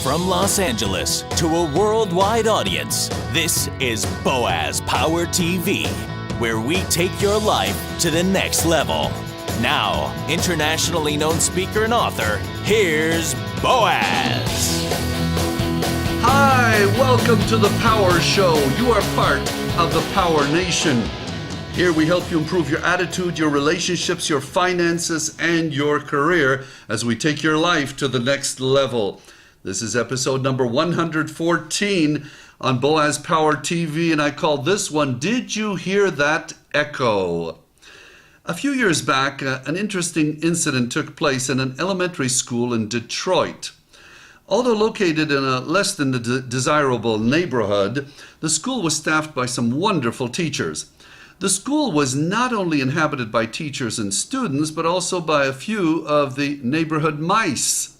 From Los Angeles to a worldwide audience, this is Boaz Power TV, where we take your life to the next level. Now, internationally known speaker and author, here's Boaz. Hi, welcome to the Power Show. You are part of the Power Nation. Here we help you improve your attitude, your relationships, your finances, and your career as we take your life to the next level. This is episode number 114 on Boaz Power TV, and I call this one, Did You Hear That Echo? A few years back, an interesting incident took place in an elementary school in Detroit. Although located in a less than desirable neighborhood, the school was staffed by some wonderful teachers. The school was not only inhabited by teachers and students, but also by a few of the neighborhood mice.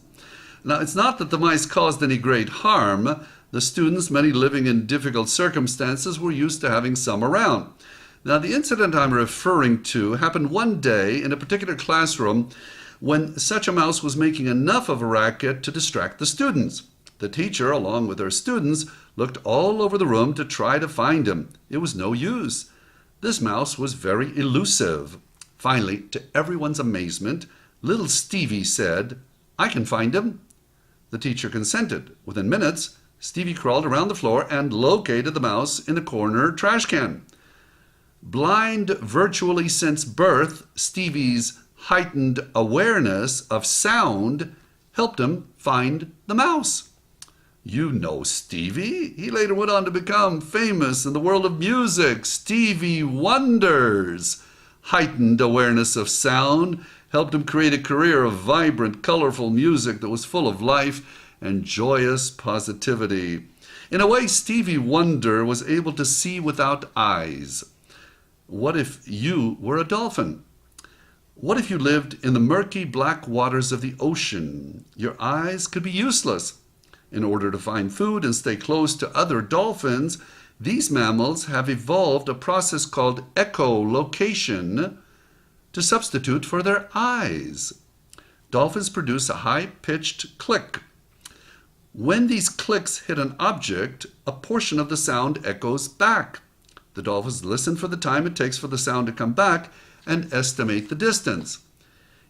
Now, it's not that the mice caused any great harm. The students, many living in difficult circumstances, were used to having some around. Now, the incident I'm referring to happened one day in a particular classroom when such a mouse was making enough of a racket to distract the students. The teacher, along with her students, looked all over the room to try to find him. It was no use. This mouse was very elusive. Finally, to everyone's amazement, little Stevie said, "I can find him." The teacher consented. Within minutes, Stevie crawled around the floor and located the mouse in a corner trash can. Blind virtually since birth, Stevie's heightened awareness of sound helped him find the mouse. You know Stevie. He later went on to become famous in the world of music. Stevie Wonders. Heightened awareness of sound helped him create a career of vibrant, colorful music that was full of life and joyous positivity. In a way, Stevie Wonder was able to see without eyes. What if you were a dolphin? What if you lived in the murky black waters of the ocean? Your eyes could be useless. In order to find food and stay close to other dolphins, these mammals have evolved a process called echolocation to substitute for their eyes. Dolphins produce a high-pitched click. When these clicks hit an object, a portion of the sound echoes back. The dolphins listen for the time it takes for the sound to come back and estimate the distance.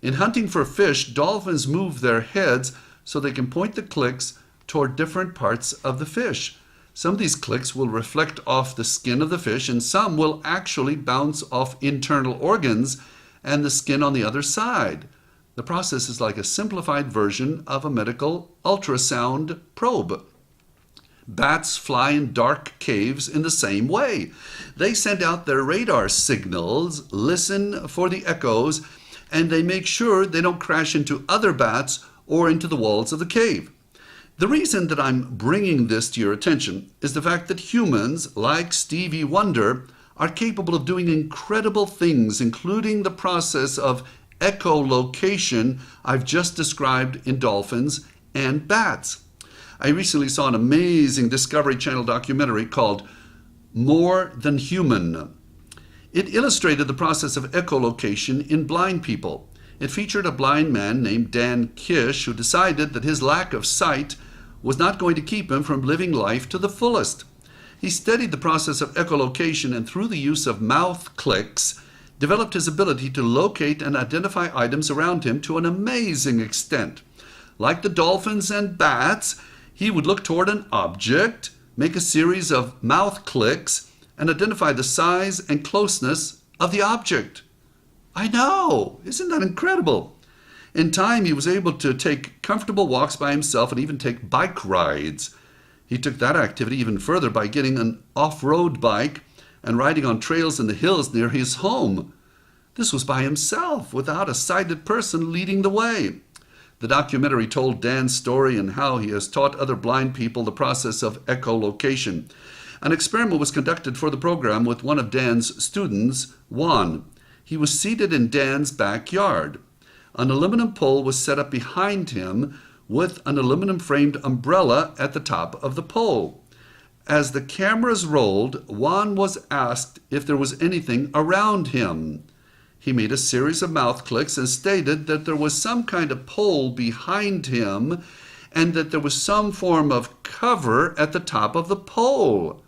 In hunting for fish, dolphins move their heads so they can point the clicks toward different parts of the fish. Some of these clicks will reflect off the skin of the fish, and some will actually bounce off internal organs and the skin on the other side. The process is like a simplified version of a medical ultrasound probe. Bats fly in dark caves in the same way. They send out their radar signals, listen for the echoes, and they make sure they don't crash into other bats or into the walls of the cave. The reason that I'm bringing this to your attention is the fact that humans, like Stevie Wonder, are capable of doing incredible things, including the process of echolocation I've just described in dolphins and bats. I recently saw an amazing Discovery Channel documentary called More Than Human. It illustrated the process of echolocation in blind people. It featured a blind man named Dan Kish who decided that his lack of sight was not going to keep him from living life to the fullest. He studied the process of echolocation and through the use of mouth clicks, developed his ability to locate and identify items around him to an amazing extent. Like the dolphins and bats, he would look toward an object, make a series of mouth clicks, and identify the size and closeness of the object. I know! Isn't that incredible? In time, he was able to take comfortable walks by himself and even take bike rides. He took that activity even further by getting an off-road bike and riding on trails in the hills near his home. This was by himself, without a sighted person leading the way. The documentary told Dan's story and how he has taught other blind people the process of echolocation. An experiment was conducted for the program with one of Dan's students, Juan. He was seated in Dan's backyard. An aluminum pole was set up behind him with an aluminum-framed umbrella at the top of the pole. As the cameras rolled, Juan was asked if there was anything around him. He made a series of mouth clicks and stated that there was some kind of pole behind him and that there was some form of cover at the top of the pole.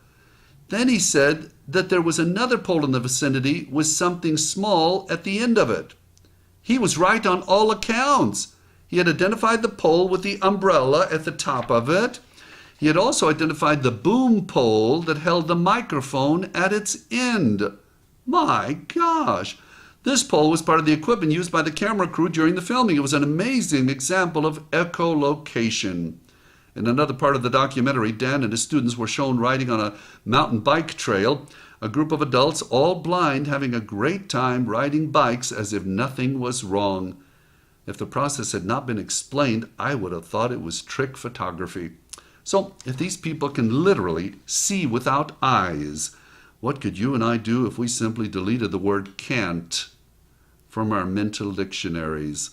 Then he said that there was another pole in the vicinity with something small at the end of it. He was right on all accounts. He had identified the pole with the umbrella at the top of it. He had also identified the boom pole that held the microphone at its end. My gosh! This pole was part of the equipment used by the camera crew during the filming. It was an amazing example of echolocation. In another part of the documentary, Dan and his students were shown riding on a mountain bike trail, a group of adults, all blind, having a great time riding bikes as if nothing was wrong. If the process had not been explained, I would have thought it was trick photography. So, if these people can literally see without eyes, what could you and I do if we simply deleted the word can't from our mental dictionaries?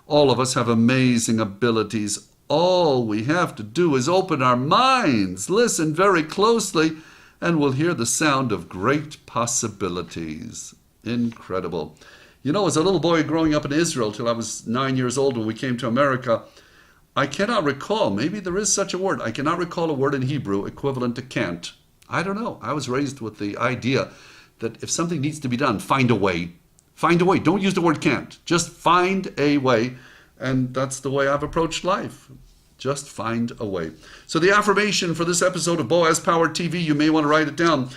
All of us have amazing abilities. All we have to do is open our minds, listen very closely, and we'll hear the sound of great possibilities. Incredible. You know, as a little boy growing up in Israel till I was 9 years old when we came to America, I cannot recall, maybe there is such a word, I cannot recall a word in Hebrew equivalent to can't. I don't know. I was raised with the idea that if something needs to be done, find a way. Find a way. Don't use the word can't. Just find a way. And that's the way I've approached life. Just find a way. So the affirmation for this episode of Boaz Power TV, you may want to write it down.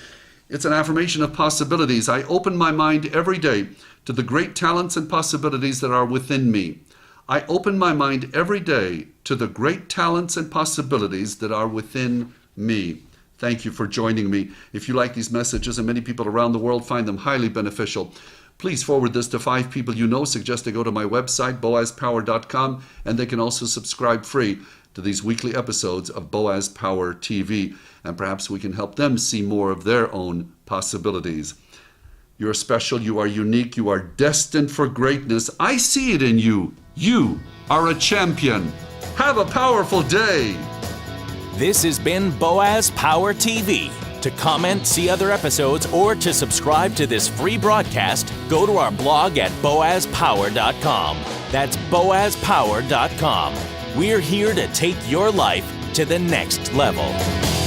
It's an affirmation of possibilities. I open my mind every day to the great talents and possibilities that are within me. I open my mind every day to the great talents and possibilities that are within me. Thank you for joining me. If you like these messages, and many people around the world find them highly beneficial, please forward this to 5 people you know. Suggest they go to my website, boazpower.com, and they can also subscribe free to these weekly episodes of Boaz Power TV, and perhaps we can help them see more of their own possibilities. You're special, you are unique, you are destined for greatness. I see it in you. You are a champion. Have a powerful day. This has been Boaz Power TV. To comment, see other episodes, or to subscribe to this free broadcast, go to our blog at boazpower.com. That's boazpower.com. We're here to take your life to the next level.